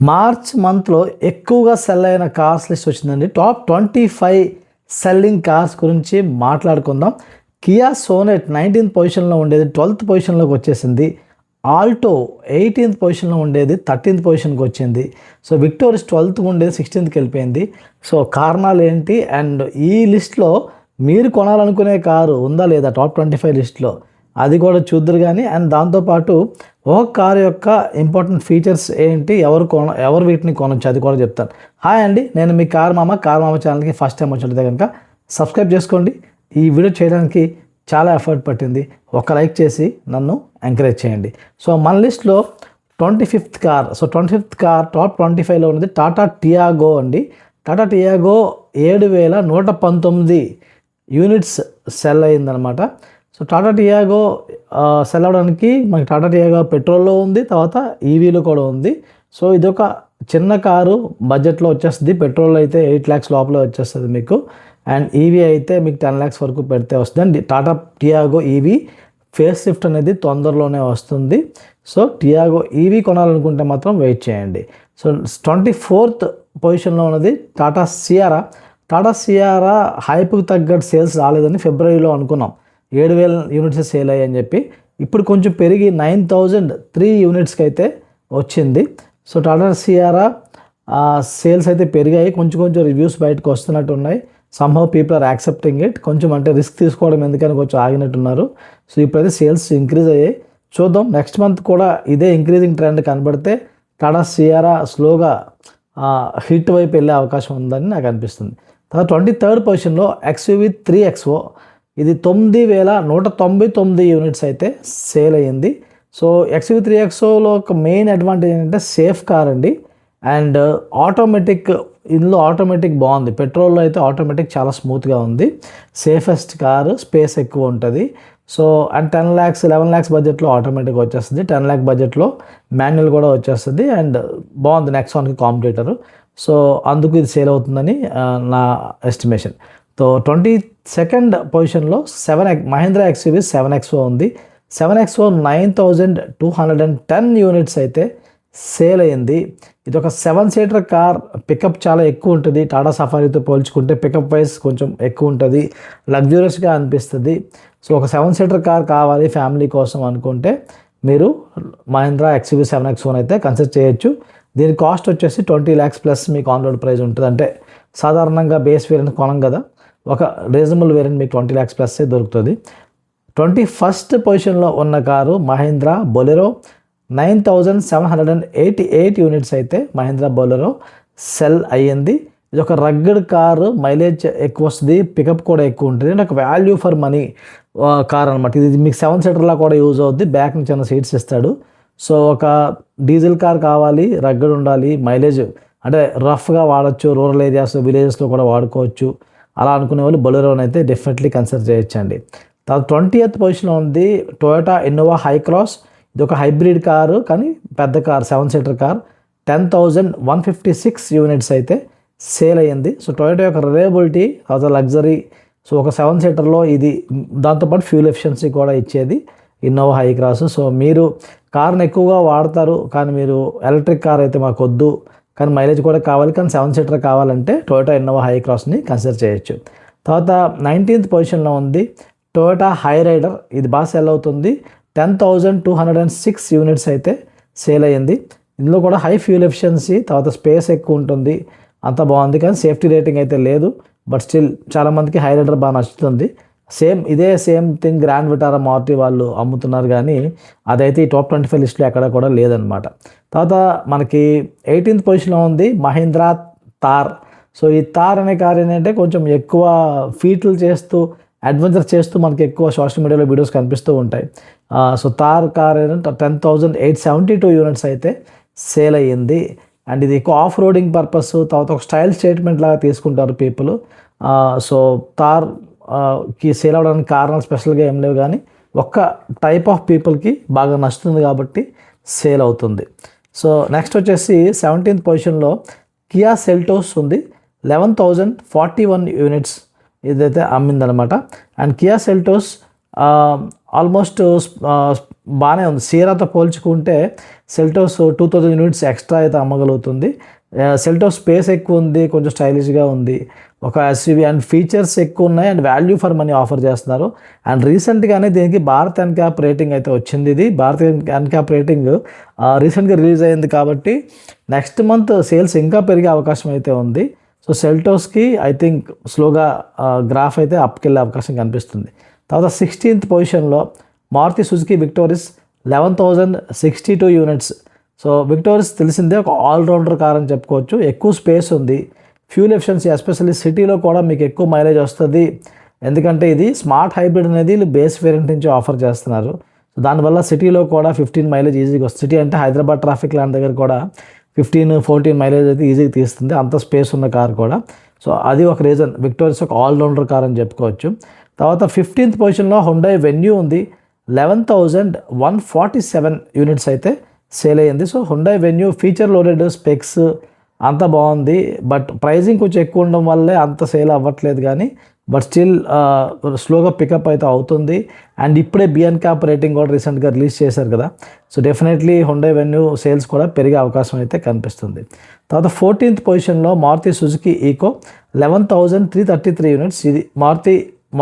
March మంత్లో ఎక్కువగా cell అయిన కార్స్ లిస్ట్ వచ్చిందండి. టాప్ 25 సెల్లింగ్ కార్స్ గురించి మాట్లాడుకుందాం. కియా సోనెట్ 19th పొజిషన్లో ఉండేది 12th పొజిషన్లోకి వచ్చేసింది. ఆల్టో 18th పొజిషన్లో ఉండేది 13th పొజిషన్కి వచ్చింది. సో విక్టోరియస్ 12th ఉండేది 16thకి వెళ్ళిపోయింది. సో కారణాలు ఏంటి, అండ్ ఈ లిస్ట్లో మీరు కొనాలనుకునే కారు ఉందా లేదా టాప్ 25 లిస్ట్లో, అది కూడా చూద్దరు కానీ. అండ్ దాంతోపాటు ఒక కారు యొక్క ఇంపార్టెంట్ ఫీచర్స్ ఏంటి, ఎవరు వీటిని కొనొచ్చు అది కూడా చెప్తాను. హాయ్ అండి, నేను మీ కారు మామ ఛానల్కి ఫస్ట్ టైం వచ్చినట్లయితే కనుక సబ్స్క్రైబ్ చేసుకోండి. ఈ వీడియో చేయడానికి చాలా ఎఫర్ట్ పట్టింది, ఒక లైక్ చేసి నన్ను ఎంకరేజ్ చేయండి. సో మన లిస్ట్లో 25th car, so 25th car top 25లో ఉన్నది టాటా టియాగో అండి. టాటా టియాగో 7,119 యూనిట్స్ సెల్ అయిందనమాట. సో టాటా టియాగో సెల్ అవ్వడానికి మనకి టాటా టియాగో పెట్రోల్లో ఉంది, తర్వాత ఈవీలో కూడా ఉంది. సో ఇది ఒక చిన్న కారు, బడ్జెట్లో వచ్చేస్తుంది. పెట్రోల్ అయితే 8 lakhs లోపల వచ్చేస్తుంది మీకు, అండ్ ఈవీ అయితే మీకు 10 lakhs వరకు పెడితే వస్తుంది. And Tata Tiago EV face lift అనేది తొందరలోనే వస్తుంది. సో టియాగో ఈవీ కొనాలనుకుంటే మాత్రం వెయిట్ చేయండి. సో 24th పొజిషన్లో ఉన్నది టాటా సియారా. టాటా సియారా హైప్కి తగ్గట్టు సేల్స్ రాలేదని ఫిబ్రవరిలో అనుకున్నాం, 7,000 యూనిట్స్ సేల్ అయ్యాయని చెప్పి. ఇప్పుడు కొంచెం పెరిగి 9,003 యూనిట్స్కి అయితే వచ్చింది. సో టాటా సియారా సేల్స్ అయితే పెరిగాయి, కొంచెం రివ్యూస్ బయటకు వస్తున్నట్టు ఉన్నాయి. Somehow people are accepting it. కొంచెం అంటే రిస్క్ తీసుకోవడం ఎందుకని కొంచెం ఆగినట్టున్నారు. సో ఇప్పుడైతే సేల్స్ ఇంక్రీజ్ అయ్యాయి. చూద్దాం, నెక్స్ట్ మంత్ కూడా ఇదే ఇంక్రీజింగ్ ట్రెండ్ కనబడితే టాటా సియారా స్లోగా హిట్ వైపు వెళ్ళే అవకాశం ఉందని నాకు అనిపిస్తుంది. తర్వాత 23rd పొజిషన్లో XUV 3XO, ఇది 9,199 యూనిట్స్ అయితే సేల్ అయ్యింది. సో XUV 3XOలో ఒక మెయిన్ అడ్వాంటేజ్ ఏంటంటే సేఫ్ కార్ అండి, అండ్ ఆటోమేటిక్. ఇందులో ఆటోమేటిక్ బాగుంది, పెట్రోల్లో అయితే ఆటోమేటిక్ చాలా స్మూత్గా ఉంది. సేఫెస్ట్ కారు, స్పేస్ ఎక్కువ ఉంటుంది. సో అండ్ 10 lakhs 11 lakhs బడ్జెట్లో ఆటోమేటిక్ వచ్చేస్తుంది, 10 lakh బడ్జెట్లో మాన్యువల్ కూడా వచ్చేస్తుంది. అండ్ బాగుంది, నెక్సాన్కి కాంపిటేటరు. సో అందుకు ఇది సేల్ అవుతుందని నా ఎస్టిమేషన్. సో 22nd పొజిషన్లో మహీంద్రా XUV 7XO ఉంది. 7XO 9,210 యూనిట్స్ అయితే సేల్ అయ్యింది. ఇది ఒక 7-seater కార్, పికప్ చాలా ఎక్కువ ఉంటుంది. టాటా సఫారీతో పోల్చుకుంటే పికప్ వైజ్ కొంచెం ఎక్కువ ఉంటుంది, లగ్జూరియస్గా అనిపిస్తుంది. సో ఒక 7-seater కార్ కావాలి ఫ్యామిలీ కోసం అనుకుంటే మీరు మహీంద్రా XUV 7XO అయితే కన్సిడర్ చేయొచ్చు. దీని కాస్ట్ వచ్చేసి 20 lakhs ప్లస్ మీకు ఆన్ రోడ్ ప్రైస్ ఉంటుంది. అంటే సాధారణంగా బేస్ వేరియంట్ కొనం కదా, ఒక రీజనబుల్ వేరియంట్ మీకు 20 lakhs ప్లస్ దొరుకుతుంది. 21st పొజిషన్లో ఉన్న కారు మహీంద్రా బొలెరో, 9,788 యూనిట్స్ అయితే మహీంద్రా బొలెరో సెల్ అయ్యింది. ఇది ఒక రగ్గడ్ కారు, మైలేజ్ ఎక్కువ వస్తుంది, పికప్ కూడా ఎక్కువ ఉంటుంది. అంటే ఒక వాల్యూ ఫర్ మనీ కార్ అనమాట. ఇది మీకు 7-seaterలా కూడా యూజ్ అవుద్ది, బ్యాక్ నుంచి చిన్న సీట్స్ ఇస్తాడు. సో ఒక డీజిల్ కార్ కావాలి, రగ్గడ్ ఉండాలి, మైలేజ్ అంటే రఫ్గా వాడచ్చు, రూరల్ ఏరియాస్ విలేజెస్లో కూడా వాడుకోవచ్చు అలా అనుకునే వాళ్ళు బొలెరోని అయితే డెఫినెట్లీ కన్సిడర్ చేయొచ్చండి. తర్వాత 20th పొజిషన్లో ఉంది టొయోటా ఇన్నోవా హై క్రాస్. ఇది ఒక హైబ్రిడ్ కారు కానీ పెద్ద కార్, 7-seater కార్, 10,156 యూనిట్స్ అయితే సేల్ అయ్యింది. సో టొయోటా యొక్క రిలయబిలిటీ, తర్వాత లగ్జరీ. సో ఒక 7-seaterలో ఇది, దాంతోపాటు ఫ్యూల్ ఎఫిషియన్సీ కూడా ఇచ్చేది ఇన్నోవా హై క్రాస్. సో మీరు కార్ని ఎక్కువగా వాడతారు కానీ మీరు ఎలక్ట్రిక్ కార్ అయితే మాకు వద్దు, కానీ మైలేజ్ కూడా కావాలి, కానీ 7-seater కావాలంటే టొయోటా ఇన్నోవా హై క్రాస్ని కన్సిడర్ చేయొచ్చు. తర్వాత 19th పొజిషన్లో ఉంది టొయోటా హై రైడర్. ఇది బాగా సేల్ అవుతుంది, 10,206 యూనిట్స్ అయితే సేల్ అయ్యింది. ఇందులో కూడా హై ఫ్యూల్ ఎఫిషియన్సీ, తర్వాత స్పేస్ ఎక్కువ ఉంటుంది, అంత బాగుంది. కానీ సేఫ్టీ రేటింగ్ అయితే లేదు, బట్ స్టిల్ చాలామందికి హై రైడర్ బాగా నచ్చుతుంది. ఇదే same thing Grand Vitara Maruti వాళ్ళు అమ్ముతున్నారు, కానీ అదైతే ఈ టాప్ 25 లిస్ట్లో ఎక్కడ కూడా లేదనమాట. తర్వాత మనకి 18th పొజిషన్లో ఉంది మహీంద్రా థార్. సో ఈ థార్ అనే కార్ ఏంటంటే కొంచెం ఎక్కువ ఫీట్లు చేస్తూ, అడ్వెంచర్ చేస్తూ మనకి ఎక్కువ సోషల్ మీడియాలో వీడియోస్ కనిపిస్తూ ఉంటాయి. సో థార్ కార్ ఏంటంటే 10,872 యూనిట్స్ అయితే సేల్ అయ్యింది. అండ్ ఇది ఎక్కువ ఆఫ్ రోడింగ్ పర్పస్, తర్వాత ఒక స్టైల్ స్టేట్మెంట్ లాగా తీసుకుంటారు పీపుల్. సో థార్కి సేల్ అవ్వడానికి కారణాలు స్పెషల్గా ఏం లేవు, కానీ ఒక్క టైప్ ఆఫ్ పీపుల్కి బాగా నచ్చుతుంది కాబట్టి సేల్ అవుతుంది. సో నెక్స్ట్ వచ్చేసి 17th పొజిషన్లో కియా సెల్టోస్ ఉంది, 11,041 యూనిట్స్ ఇదైతే అమ్మిందనమాట. అండ్ కియా సెల్టోస్ ఆల్మోస్ట్ బాగానే ఉంది. సియరాతో పోల్చుకుంటే సెల్టోస్ 2000 యూనిట్స్ ఎక్స్ట్రా అయితే అమ్మగలుగుతుంది. సెల్టోస్ స్పేస్ ఎక్కువ ఉంది, కొంచెం స్టైలిష్గా ఉంది, ఒక ఎస్యూవీ అండ్ ఫీచర్స్ ఎక్కువ ఉన్నాయి and value for money offer చేస్తున్నారు. అండ్ రీసెంట్గానే దీనికి భారత్ ఎన్క్యాప్ రేటింగ్ అయితే వచ్చింది. ఇది భారత్ ఎన్క్యాప్ రేటింగ్ రీసెంట్గా రిలీజ్ అయింది కాబట్టి నెక్స్ట్ మంత్ సేల్స్ ఇంకా పెరిగే అవకాశం అయితే ఉంది. సో సెల్టోస్కి ఐ థింక్ స్లోగా గ్రాఫ్ అయితే అప్కి వెళ్ళే అవకాశం కనిపిస్తుంది. తర్వాత 16th పొజిషన్లో Maruti Suzuki Victoris 11,062 units. So Victoris తెలిసిందే ఒక ఆల్రౌండర్ కార్ అని చెప్పుకోవచ్చు. ఎక్కువ స్పేస్ ఉంది, ఫ్యూల్ ఎఫిషియన్సీ ఎస్పెషల్లీ సిటీలో కూడా మీకు ఎక్కువ మైలేజ్ వస్తుంది. ఎందుకంటే ఇది స్మార్ట్ హైబ్రిడ్ అనేది బేస్ వేరియంట్ నుంచి ఆఫర్ చేస్తున్నారు. సో దానివల్ల సిటీలో కూడా 15 మైలేజ్ ఈజీగా వస్తుంది. సిటీ అంటే హైదరాబాద్ ట్రాఫిక్ లాంటి దగ్గర కూడా 15-14 మైలేజ్ అయితే ఈజీగా తీస్తుంది, అంత స్పేస్ ఉన్న కార్ కూడా. సో అది ఒక రీజన్ విక్టోరిస్ ఒక ఆల్రౌండర్ కార్ అని చెప్పుకోవచ్చు. తర్వాత 15th పొజిషన్లో హుండై వెన్యూ ఉంది. 11,147 యూనిట్స్ అయితే సేల్ అయ్యింది. So Hyundai venue feature loaded, specs అంతా బాగుంది, బట్ ప్రైజింగ్ కొంచెం ఎక్కువ ఉండడం వల్లే అంత సేల్ అవ్వట్లేదు. కానీ బట్ స్టిల్ స్లోగా పికప్ అయితే అవుతుంది. అండ్ ఇప్పుడే బిఎన్క్యాప్ రేటింగ్ కూడా రీసెంట్గా రిలీజ్ చేశారు కదా. So definitely Hyundai venue sales కూడా పెరిగే అవకాశం అయితే కనిపిస్తుంది. తర్వాత 14th పొజిషన్లో మారుతి సుజుకి ఈకో 11,333 యూనిట్స్. ఇది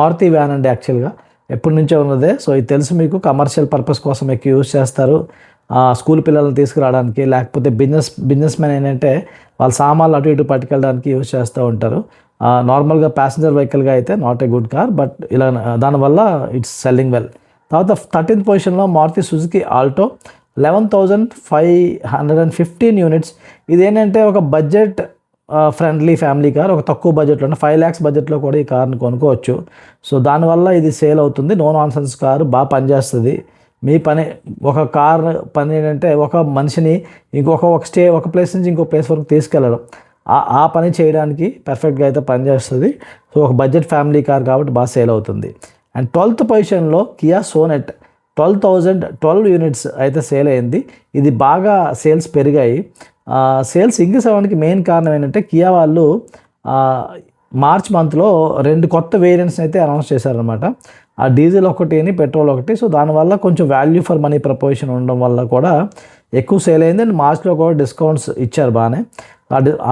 మారుతి వ్యాన్ అండి, యాక్చువల్గా ఎప్పటి నుంచో ఉన్నదే. సో ఇది తెలుసు మీకు, కమర్షియల్ పర్పస్ కోసం ఎక్కువ యూజ్ చేస్తారు, స్కూల్ పిల్లల్ని తీసుకురావడానికి, లేకపోతే బిజినెస్ మ్యాన్ ఏంటంటే వాళ్ళ సామాన్లు అటు ఇటు పట్టుకెళ్ళడానికి యూజ్ చేస్తూ ఉంటారు. నార్మల్గా ప్యాసింజర్ వెహికల్గా అయితే not a good car, but ఇలా దానివల్ల ఇట్స్ సెల్లింగ్ వెల్. తర్వాత 13th పొజిషన్లో మారుతి సుజుకి ఆల్టో 11,515 యూనిట్స్. ఇదేంటంటే ఒక బడ్జెట్ ఫ్రెండ్లీ ఫ్యామిలీ కార్, ఒక తక్కువ బడ్జెట్లో అంటే 5 lakhs బడ్జెట్లో కూడా ఈ కార్ని కొనుక్కోవచ్చు. సో దానివల్ల ఇది సేల్ అవుతుంది. నో నాన్సెన్స్ కారు, బాగా పనిచేస్తుంది. మీ పని ఒక కార్ పని ఏంటంటే ఒక మనిషిని ఒక ప్లేస్ నుంచి ఇంకో ప్లేస్ వరకు తీసుకెళ్ళడం, ఆ పని చేయడానికి పర్ఫెక్ట్గా అయితే పనిచేస్తుంది. సో ఒక బడ్జెట్ ఫ్యామిలీ కార్ కాబట్టి బాగా సేల్ అవుతుంది. అండ్ 12th పొజిషన్లో కియా సోనెట్ 12,012 యూనిట్స్ అయితే సేల్ అయింది. ఇది బాగా సేల్స్ పెరిగాయి. సేల్స్ ఇంక్రీస్ అవ్వడానికి మెయిన్ కారణం ఏంటంటే కియా వాళ్ళు మార్చ్ మంత్లో 2 కొత్త వేరియంట్స్ అయితే అనౌన్స్ చేశారనమాట. ఆ డీజిల్ ఒకటి, పెట్రోల్ ఒకటి. సో దానివల్ల కొంచెం వాల్యూ ఫర్ మనీ ప్రపోజిషన్ ఉండడం వల్ల కూడా ఎక్కువ సేల్ అయింది. అండ్ మార్చ్లో కూడా డిస్కౌంట్స్ ఇచ్చారు బాగానే.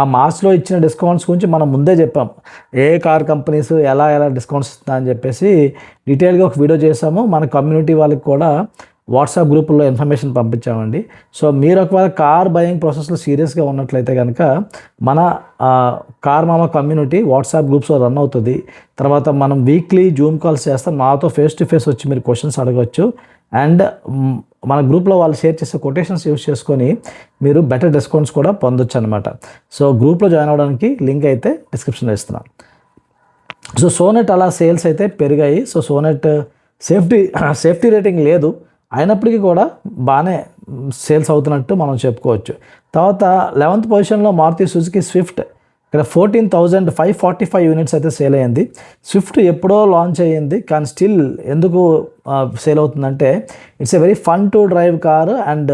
ఆ మార్చ్లో ఇచ్చిన డిస్కౌంట్స్ గురించి మనం ముందే చెప్పాం, ఏ కార్ కంపెనీస్ ఎలా డిస్కౌంట్స్ ఇస్తున్నా అని చెప్పేసి డీటెయిల్గా ఒక వీడియో చేసాము. మన కమ్యూనిటీ వాళ్ళకి కూడా వాట్సాప్ గ్రూపుల్లో ఇన్ఫర్మేషన్ పంపించామండి. సో మీరు ఒకవేళ కార్ బయింగ్ ప్రాసెస్లో సీరియస్గా ఉన్నట్లయితే కనుక మన కార్ మామ కమ్యూనిటీ వాట్సాప్ గ్రూప్స్లో రన్ అవుతుంది. తర్వాత మనం వీక్లీ జూమ్ కాల్స్ చేస్తాం, మాతో ఫేస్ టు ఫేస్ వచ్చి మీరు క్వశ్చన్స్ అడగవచ్చు. అండ్ మన గ్రూప్లో వాళ్ళు షేర్ చేసే కొటేషన్స్ యూస్ చేసుకొని మీరు బెటర్ డిస్కౌంట్స్ కూడా పొందొచ్చు అనమాట. సో గ్రూప్లో జాయిన్ అవ్వడానికి లింక్ అయితే డిస్క్రిప్షన్లో ఇస్తున్నాను. సో సోనెట్ అలా సేల్స్ అయితే పెరిగాయి. సో సోనెట్ సేఫ్టీ రేటింగ్ లేదు, అయినప్పటికీ కూడా బాగానే సేల్స్ అవుతున్నట్టు మనం చెప్పుకోవచ్చు. తర్వాత 11th పొజిషన్లో మారుతి సుజుకి స్విఫ్ట్, ఇక్కడ 14,545 యూనిట్స్ అయితే సేల్ అయ్యింది. స్విఫ్ట్ ఎప్పుడో లాంచ్ అయ్యింది, కానీ స్టిల్ ఎందుకు సేల్ అవుతుందంటే it's a very fun to drive car and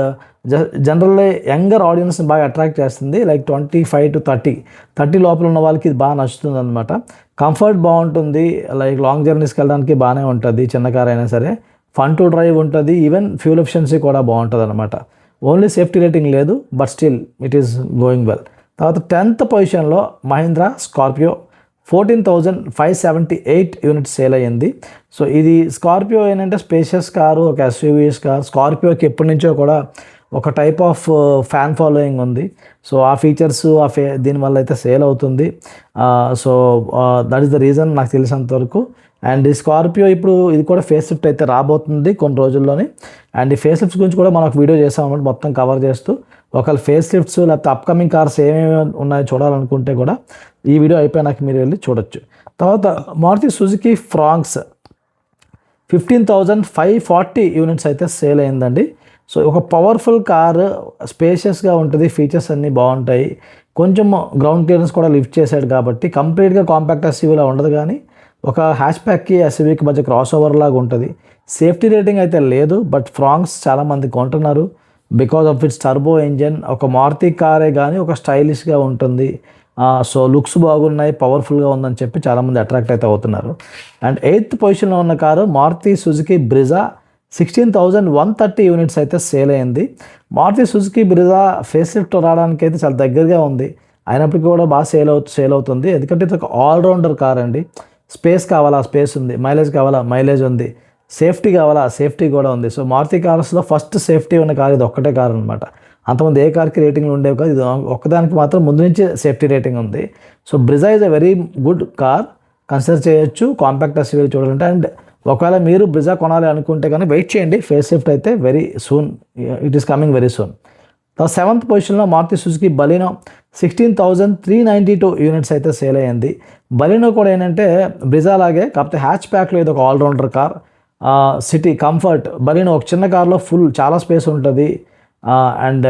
generally younger ఆడియన్స్ని బాగా అట్రాక్ట్ చేస్తుంది. లైక్ 25 to 30 లోపల ఉన్న వాళ్ళకి ఇది బాగా నచ్చుతుంది అనమాట. కంఫర్ట్ బాగుంటుంది, లైక్ లాంగ్ జర్నీస్కి వెళ్ళడానికి బాగానే ఉంటుంది, చిన్న కార్ అయినా సరే. ఫన్ టు డ్రైవ్ ఉంటుంది, ఈవెన్ ఫ్యూల్ ఎఫిషియన్సీ కూడా బాగుంటుంది అనమాట. ఓన్లీ సేఫ్టీ రేటింగ్ లేదు, but still it is going well. తర్వాత 10th పొజిషన్లో మహీంద్రా స్కార్పియో 14,578 యూనిట్స్ సేల్ అయ్యింది. సో ఇది స్కార్పియో ఏంటంటే స్పేషియస్ కారు, ఒక ఎస్యూవీఎస్ కార్. స్కార్పియోకి ఎప్పటి నుంచో కూడా ఒక టైప్ ఆఫ్ ఫ్యాన్ ఫాలోయింగ్ ఉంది. సో ఆ ఫీచర్స్ దీనివల్ల అయితే సేల్ అవుతుంది. So that is the reason నాకు తెలిసినంతవరకు. అండ్ ఈ స్కార్పియో ఇప్పుడు ఇది కూడా ఫేస్ లిఫ్ట్ అయితే రాబోతుంది కొన్ని రోజుల్లోనే. అండ్ ఈ ఫేస్ లిఫ్ట్స్ గురించి కూడా మనం ఒక వీడియో చేస్తామన్నమాట, మొత్తం కవర్ చేస్తూ. ఒకవేళ ఫేస్ లిఫ్ట్స్ లేకపోతే అప్కమింగ్ కార్స్ ఏమేమి ఉన్నాయో చూడాలనుకుంటే కూడా ఈ వీడియో అయిపోయినాక మీరు వెళ్ళి చూడొచ్చు. తర్వాత మారుతి సుజుకి ఫ్రాంక్స్ 15,540 యూనిట్స్ అయితే సేల్ అయిందండి. సో ఒక పవర్ఫుల్ కారు, స్పేషియస్గా ఉంటుంది, ఫీచర్స్ అన్నీ బాగుంటాయి, కొంచెం గ్రౌండ్ క్లియరెన్స్ కూడా లిఫ్ట్ చేశాడు కాబట్టి కంప్లీట్గా కాంపాక్ట్ ఎస్యూవీలా ఉండదు, కానీ ఒక హ్యాష్ బ్యాక్కి ఎస్యూవీకి మధ్య క్రాస్ ఓవర్ లాగా ఉంటుంది. సేఫ్టీ రేటింగ్ అయితే లేదు, బట్ ఫ్రాంక్స్ చాలామంది కొంటున్నారు because of it's turbo engine. ఒక మారుతి కారే కానీ ఒక స్టైలిష్గా ఉంటుంది, సో లుక్స్ బాగున్నాయి, పవర్ఫుల్గా ఉందని చెప్పి చాలామంది అట్రాక్ట్ అయితే అవుతున్నారు. అండ్ 8th పొజిషన్లో ఉన్న car Maruti Suzuki Brezza 16,130 units అయితే సేల్ అయింది. Maruti Suzuki Brezza facelift రావడానికి అయితే చాలా దగ్గరగా ఉంది, అయినప్పటికీ కూడా బాగా సేల్ అవుతుంది. ఎందుకంటే ఇది ఒక ఆల్రౌండర్ కార్ అండి. స్పేస్ కావాలా, స్పేస్ ఉంది. మైలేజ్ కావాలా, మైలేజ్ ఉంది. సేఫ్టీ కావాలా, సేఫ్టీ కూడా ఉంది. సో మారుతి కార్స్లో ఫస్ట్ సేఫ్టీ ఉన్న కార్ ఇది ఒక్కటే కార్ అనమాట. అంతమంది ఏ కార్కి రేటింగ్లు ఉండేవి కాదు, ఇది ఒక్కదానికి మాత్రం ముందు నుంచి సేఫ్టీ రేటింగ్ ఉంది. So Brezza is a very good car, consider చేయొచ్చు కాంపాక్ట్ ఎస్యూవీ చూడాలంటే. అండ్ ఒకవేళ మీరు బ్రిజా కొనాలి అనుకుంటే కానీ వెయిట్ చేయండి, ఫేస్ లిఫ్ట్ అయితే very soon, it is coming very soon. 7th పొజిషన్లో మారుతి సుజుకి బలినో 16,392 యూనిట్స్ అయితే సేల్ అయ్యింది. బలినో కూడా ఏంటంటే బ్రిజా లాగే, కాకపోతే హ్యాచ్ ప్యాక్లో ఇది ఒక allrounder car. City comfort Baleno ఒక చిన్న కార్లో ఫుల్ చాలా స్పేస్ ఉంటుంది. అండ్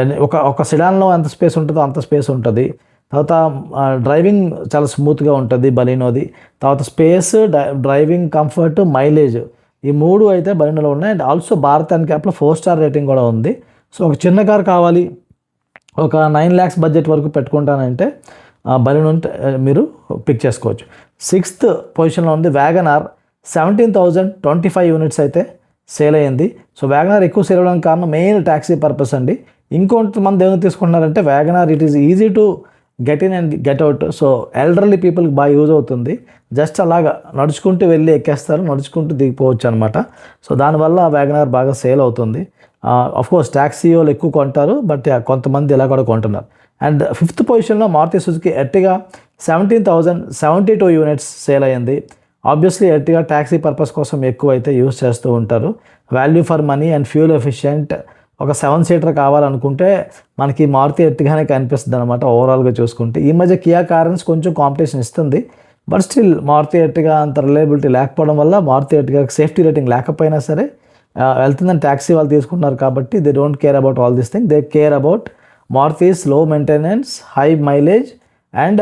ఒక సిడాన్లో ఎంత స్పేస్ ఉంటుందో అంత స్పేస్ ఉంటుంది. తర్వాత డ్రైవింగ్ చాలా స్మూత్గా ఉంటుంది బలినోది. తర్వాత స్పేస్, డ్రైవింగ్ కంఫర్ట్, మైలేజ్, ఈ 3 అయితే బలినోలో ఉన్నాయి. అండ్ ఆల్సో భారత్ అండ్ క్యాప్లో 4 స్టార్ రేటింగ్ కూడా ఉంది. సో ఒక చిన్న కార్ కావాలి, ఒక 9 lakhs బడ్జెట్ వరకు పెట్టుకుంటానంటే బలినో మీరు పిక్ చేసుకోవచ్చు. 6th పొజిషన్లో ఉంది వ్యాగనార్. 17,025 యూనిట్స్ అయితే సేల్ అయ్యింది. సో వ్యాగనార్ ఎక్కువ సేల్ అవ్వడానికి కారణం మెయిన్ ట్యాక్సీ పర్పస్ అండి. ఇంకొంతమంది ఏమైనా తీసుకుంటున్నారంటే WagonR it is easy to get in and get out. So elderly పీపుల్కి బాగా యూజ్ అవుతుంది. జస్ట్ అలాగా నడుచుకుంటూ వెళ్ళి ఎక్కేస్తారు, నడుచుకుంటూ దిగిపోవచ్చు అనమాట. సో దానివల్ల వ్యాగనార్ బాగా సేల్ అవుతుంది. అఫ్కోర్స్ ట్యాక్సీ వాళ్ళు ఎక్కువ కొంటారు, బట్ కొంతమంది ఇలా కూడా కొంటున్నారు. అండ్ 5th పొజిషన్లో Maruti Suzuki Ertiga 17,072 units sale అయ్యింది. ఆబ్వియస్లీ ఎర్టిగా ట్యాక్సీ పర్పస్ కోసం ఎక్కువ అయితే యూజ్ చేస్తూ ఉంటారు. Value for money and fuel efficient ఒక 7-seater కావాలనుకుంటే మనకి మారుతి ఎర్టిగానే కనిపిస్తుంది అనమాట ఓవరాల్గా చూసుకుంటే. ఈ మధ్య కియా కారెన్స్ కొంచెం కాంపిటీషన్ ఇస్తుంది, బట్ స్టిల్ మారుతి ఎర్టిగా అంత రిలయబిలిటీ లేకపోవడం వల్ల మారుతి ఎర్టిగా సేఫ్టీ రేటింగ్ లేకపోయినా సరే వెళ్తుందని ట్యాక్సీ వాళ్ళు తీసుకుంటున్నారు కాబట్టి they don't care about all this thing. They care about Marutis లో maintenance, high mileage and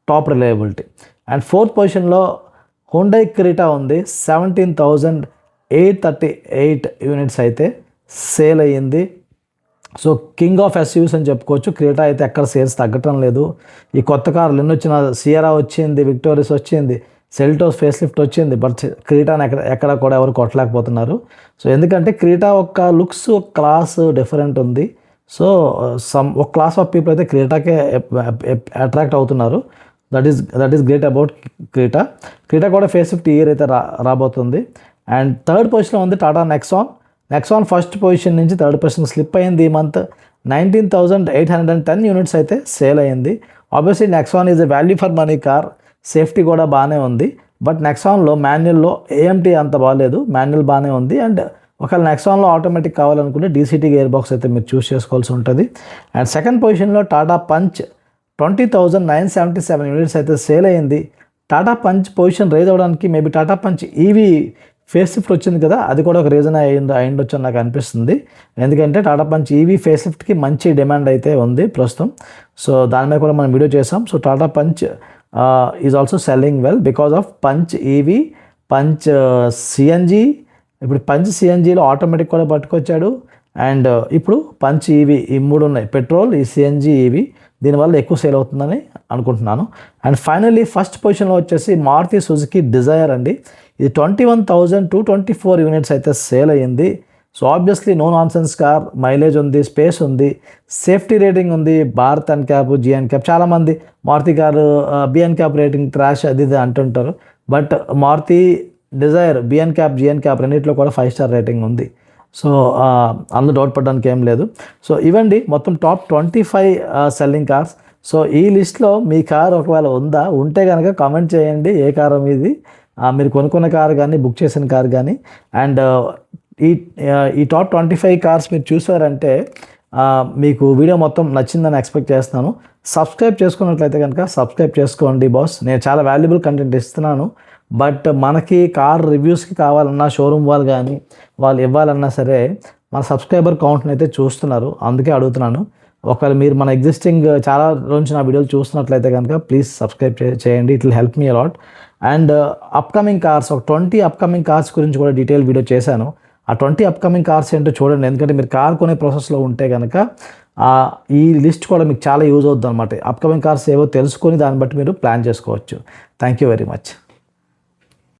top reliability. And 4th పొజిషన్లో హుండై క్రెటా ఉంది. 17,838 యూనిట్స్ అయితే సేల్ అయ్యింది. సో కింగ్ ఆఫ్ ఎస్యూవీస్ అని చెప్పుకోవచ్చు. క్రెటా అయితే ఎక్కడ సేల్స్ తగ్గటం లేదు. ఈ కొత్త కార్లు ఎన్ని వచ్చిన, సియరా వచ్చింది, విక్టోరియస్ వచ్చింది, సెల్టోస్ ఫేస్ లిఫ్ట్ వచ్చింది, బట్ క్రెటాని ఎక్కడ కూడా ఎవరు కొట్టలేకపోతున్నారు. సో ఎందుకంటే క్రెటా ఒక లుక్స్, ఒక క్లాస్ డిఫరెంట్ ఉంది. సో ఒక క్లాస్ ఆఫ్ పీపుల్ అయితే క్రెటాకే అట్రాక్ట్ అవుతున్నారు. That is great about Creta. Creta కూడా ఫేస్ లిఫ్ట్ ఇయర్ అయితే రాబోతుంది. అండ్ 3rd పొజిషన్లో ఉంది Tata Nexon. Nexon 1st position నుంచి 3rd పొజిషన్ స్లిప్ అయింది ఈ మంత్. 19,810 యూనిట్స్ అయితే సేల్ అయ్యింది. Obviously Nexon is a value for money car, safety కూడా బాగానే ఉంది. బట్ నెక్సాన్లో మాన్యువల్లో ఏఎంటీ అంత బాగాలేదు, మాన్యువల్ బాగానే ఉంది. అండ్ ఒకవేళ నెక్సాన్లో ఆటోమేటిక్ కావాలనుకుంటే డీసీటీ గేర్ బాక్స్ అయితే మీరు చూస్ చేసుకోవాల్సి ఉంటుంది. అండ్ 2nd పొజిషన్లో టాటా పంచ్ 20,977 యూనిట్స్ అయితే సేల్ అయ్యింది. టాటా పంచ్ పొజిషన్ రైజ్ అవ్వడానికి maybe Tata punch EV face lift వచ్చింది కదా, అది కూడా ఒక రీజన్ అయ్యిండొచ్చు అని నాకు అనిపిస్తుంది. ఎందుకంటే టాటా పంచ్ ఈవీ ఫేస్ లిఫ్ట్కి మంచి డిమాండ్ అయితే ఉంది ప్రస్తుతం. సో దాని మీద కూడా మనం వీడియో చేసాం. So Tata punch is also selling well because of punch EV, punch CNG. ఇప్పుడు పంచ్ సిఎన్జీలో ఆటోమేటిక్ కూడా పట్టుకొచ్చాడు. అండ్ ఇప్పుడు పంచ్ ఈవీ, ఈ 3 ఉన్నాయి, పెట్రోల్, ఈ సిఎన్జీ, ఈవీ. దీనివల్ల ఎక్కువ సేల్ అవుతుందని అనుకుంటున్నాను. అండ్ ఫైనల్లీ 1st పొజిషన్లో వచ్చేసి మారుతి సుజుకి డిజైర్ అండి. ఇది 21,224 యూనిట్స్ అయితే సేల్ అయ్యింది. So obviously no nonsense car, mileage ఉంది, స్పేస్ ఉంది, సేఫ్టీ రేటింగ్ ఉంది, Bharat NCAP, GNCAP. చాలామంది Maruti car BNCAP rating trash అది ఇది అంటుంటారు, but Maruti Dzire, BNCAP, GNCAP రెండింటిలో కూడా 5 స్టార్ రేటింగ్ ఉంది. సో అందులో డౌట్ పడడానికి ఏం లేదు. సో ఇవండి మొత్తం టాప్ 25 సెల్లింగ్ కార్స్. సో ఈ లిస్ట్లో మీ కార్ ఒకవేళ ఉంటే కనుక కామెంట్ చేయండి ఏ కారు మీది, మీరు కొనుక్కున్న కారు కానీ, బుక్ చేసిన కారు కానీ. అండ్ ఈ టాప్ 25 కార్స్ మీరు చూసారంటే మీకు వీడియో మొత్తం నచ్చిందని ఎక్స్పెక్ట్ చేస్తున్నాను. సబ్స్క్రైబ్ చేసుకున్నట్లయితే కనుక సబ్స్క్రైబ్ చేసుకోండి బాస్. నేను చాలా వాల్యుబుల్ కంటెంట్ ఇస్తున్నాను, బట్ మనకి కార్ రివ్యూస్కి కావాలన్నా, షోరూమ్ వాళ్ళు కానీ వాళ్ళు ఇవ్వాలన్నా సరే మన సబ్స్క్రైబర్ కౌంట్ని అయితే చూస్తున్నారు, అందుకే అడుగుతున్నాను. ఒకవేళ మీరు మన ఎగ్జిస్టింగ్ చాలా రోజు నా వీడియోలు చూస్తున్నట్లయితే కనుక ప్లీజ్ సబ్స్క్రైబ్ చేయండి, it will help me a lot. And upcoming cars, ఒక 20 అప్కమింగ్ కార్స్ గురించి కూడా డీటెయిల్ వీడియో చేశాను. ఆ 20 అప్కమింగ్ కార్స్ ఏంటో చూడండి, ఎందుకంటే మీరు కార్ కొనే ప్రాసెస్లో ఉంటే కనుక ఈ లిస్ట్ కూడా మీకు చాలా యూజ్ అవుతుంది అనమాట. అప్కమింగ్ కార్స్ ఏవో తెలుసుకొని దాన్ని బట్టి మీరు ప్లాన్ చేసుకోవచ్చు. Thank you very much.